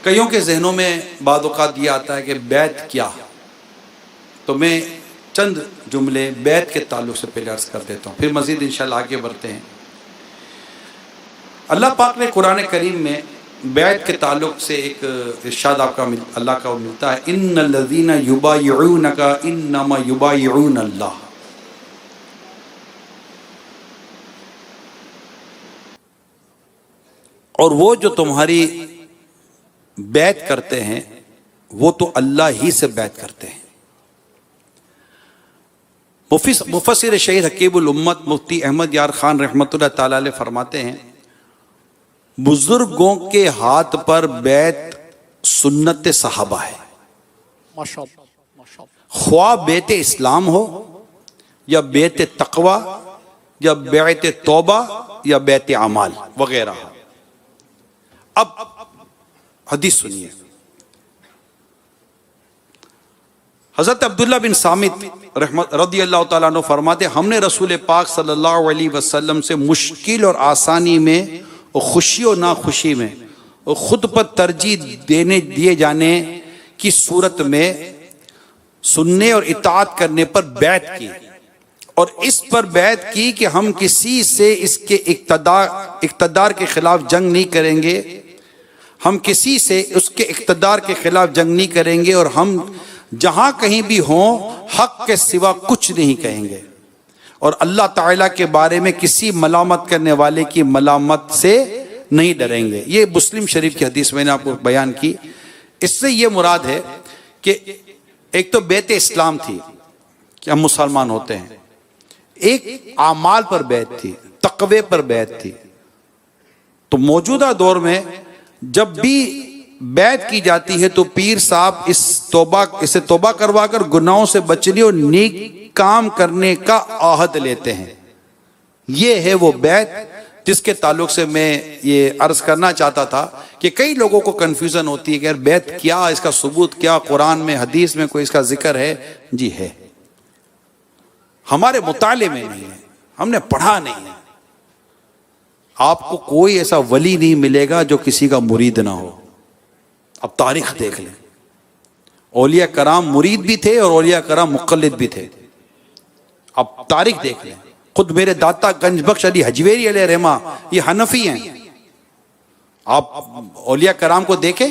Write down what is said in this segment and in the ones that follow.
کئیوں کے ذہنوں میں بعض اوقات یہ آتا ہے کہ بیعت کیا، تو میں چند جملے بیعت کے تعلق سے پہلے عرض کر دیتا ہوں، پھر مزید انشاءاللہ آگے بڑھتے ہیں۔ اللہ پاک نے قرآن کریم میں بیعت کے تعلق سے ایک ارشاد آپ کا اللہ کا ملتا ہے، ان الذین یبایعونک انما یبایعون اللہ۔ اور وہ جو تمہاری بیعت کرتے ہیں وہ تو اللہ ہی سے بیعت کرتے ہیں۔ مفسر شہید حکیم الامت مفتی احمد یار خان رحمۃ اللہ تعالی علیہ فرماتے ہیں، بزرگوں کے ہاتھ پر بیعت سنت صحابہ ہے، خواہ بیعت اسلام ہو یا بیعت تقوی یا بیعت توبہ یا بیعت اعمال وغیرہ۔ اب حدیث سنیے، حضرت عبداللہ بن سامت رضی اللہ تعالیٰ عنہ فرماتے، ہم نے رسول پاک صلی اللہ علیہ وسلم سے مشکل اور آسانی میں اور خوشی اور ناخوشی میں اور خود پر ترجیح دیے جانے کی صورت میں سننے اور اطاعت کرنے پر بیعت کی، اور اس پر بیعت کی کہ ہم کسی سے اس کے اقتدار کے خلاف جنگ نہیں کریں گے، ہم کسی سے اس کے اقتدار کے خلاف جنگ نہیں کریں گے، اور ہم جہاں کہیں بھی ہوں حق کے سوا کچھ نہیں کہیں گے، اور اللہ تعالیٰ کے بارے میں کسی ملامت کرنے والے کی ملامت سے نہیں ڈریں گے۔ یہ مسلم شریف کی حدیث میں نے آپ کو بیان کی۔ اس سے یہ مراد ہے کہ ایک تو بیعت اسلام تھی کہ ہم مسلمان ہوتے ہیں، ایک اعمال پر بیعت تھی، تقوی پر بیعت تھی۔ تو موجودہ دور میں جب بھی بیعت کی جاتی ہے تو پیر صاحب اسے توبہ کروا کر گناہوں سے بچنے اور نیک کام کرنے کا عہد لیتے ہیں۔ یہ ہے وہ بیعت جس کے تعلق سے میں یہ عرض کرنا چاہتا تھا کہ کئی لوگوں کو کنفیوژن ہوتی ہے کہ یار بیعت کیا، اس کا ثبوت کیا، قرآن میں حدیث میں کوئی اس کا ذکر ہے؟ جی ہے، ہمارے مطالعے میں نہیں ہے، ہم نے پڑھا نہیں ہے۔ آپ کو کوئی ایسا ولی نہیں ملے گا جو کسی کا مرید نہ ہو۔ اب تاریخ دیکھ لیں، اولیاء کرام مرید بھی تھے اور اولیاء کرام مقلد بھی تھے۔ اب تاریخ دیکھ لیں، خود میرے داتا گنج بخش علی حجویری علیہ رحمہ یہ حنفی ہیں۔ آپ اولیاء کرام کو دیکھیں،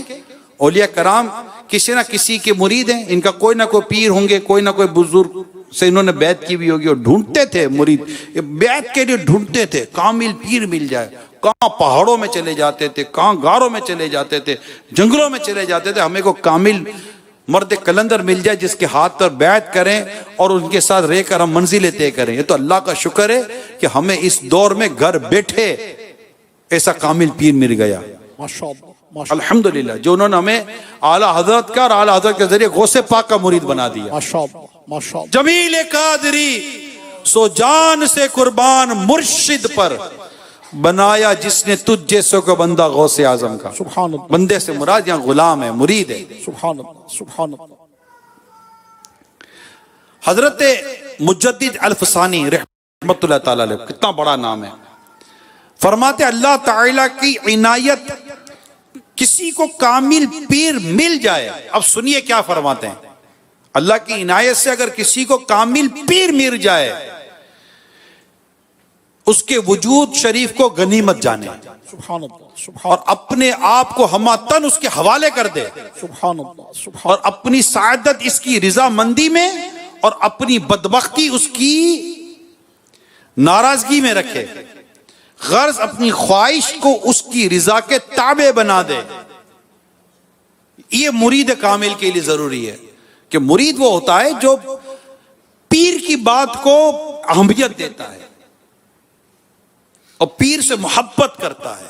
اولیاء کرام کسی نہ کسی کے مرید ہیں، ان کا کوئی نہ کوئی پیر ہوں گے، کوئی نہ کوئی بزرگ سے انہوں نے بیعت کی بھی ہوگی، اور ڈھونڈتے تھے مرید، بیعت کے لیے ڈھونڈتے تھے کامل پیر مل جائے۔ کہاں پہاڑوں میں چلے جاتے تھے، کہاں غاروں میں چلے جاتے تھے، جنگلوں میں چلے جاتے تھے، ہمیں کو کامل مرد کلندر مل جائے جس کے ہاتھ پر بیعت کریں اور ان کے ساتھ رہ کر ہم منزلیں طے کریں۔ یہ تو اللہ کا شکر ہے کہ ہمیں اس دور میں گھر بیٹھے ایسا کامل پیر مل گیا، الحمدللہ، جو انہوں نے ہمیں اعلیٰ حضرت کا اور اعلیٰ حضرت کے ذریعے غوث پاک کا مرید بنا دیا۔ جمیل قادری سو جان سے قربان مرشد پر بنایا جس نے تجھ جیسے کو بندہ غوث اعظم کا۔ بندے سے مراد یہاں غلام ہے، مرید ہے۔ حضرت مجدد الفسانی رحمت اللہ تعالی علیہ، کتنا بڑا نام ہے، فرماتے اللہ تعالیٰ کی عنایت کسی کو کامل پیر مل جائے۔ اب سنیے کیا فرماتے ہیں، اللہ کی عنایت سے اگر کسی کو کامل پیر مل جائے، اس کے وجود شریف کو غنیمت جانے اور اپنے آپ کو ہمہ تن اس کے حوالے کر دے، اور اپنی سعادت اس کی رضا مندی میں اور اپنی بدبختی اس کی ناراضگی میں رکھے، غرض اپنی خواہش کو اس کی رضا کے تابع بنا دے۔ یہ مرید کامل کے لیے ضروری ہے کہ مرید وہ ہوتا ہے جو پیر کی بات کو اہمیت دیتا ہے اور پیر سے محبت کرتا ہے۔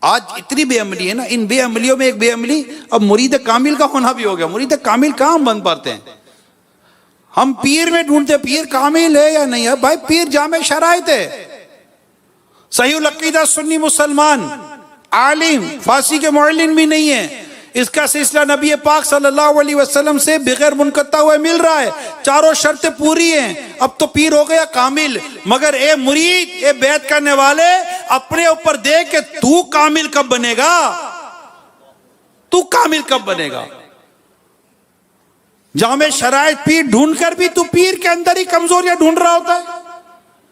آج اتنی بے عملی ہے نا، ان بے عملیوں میں ایک بے عملی اب مرید کامل کا ہونا بھی ہو گیا۔ مرید کامل کہاں بن پاتے ہیں ہم؟ پیر میں ڈھونڈتے پیر کامل ہے یا نہیں ہے؟ بھائی پیر جامع شرائط ہے، صحیح العقیدہ سنی مسلمان، عالم، فارسی کے معلم بھی نہیں ہے، اس کا سلسلہ نبی پاک صلی اللہ علیہ وسلم سے بغیر منقطع ہوئے مل رہا ہے، چاروں شرطیں پوری ہیں، اب تو پیر ہو گیا کامل۔ مگر اے مرید، اے بیعت کرنے والے، اپنے اوپر دیکھ کہ تو کامل کب بنے گا؟ تو کامل کب بنے گا؟ جامع شرائط پیر ڈھونڈ کر بھی تو پیر کے اندر ہی کمزوریاں ڈھونڈ رہا ہوتا ہے.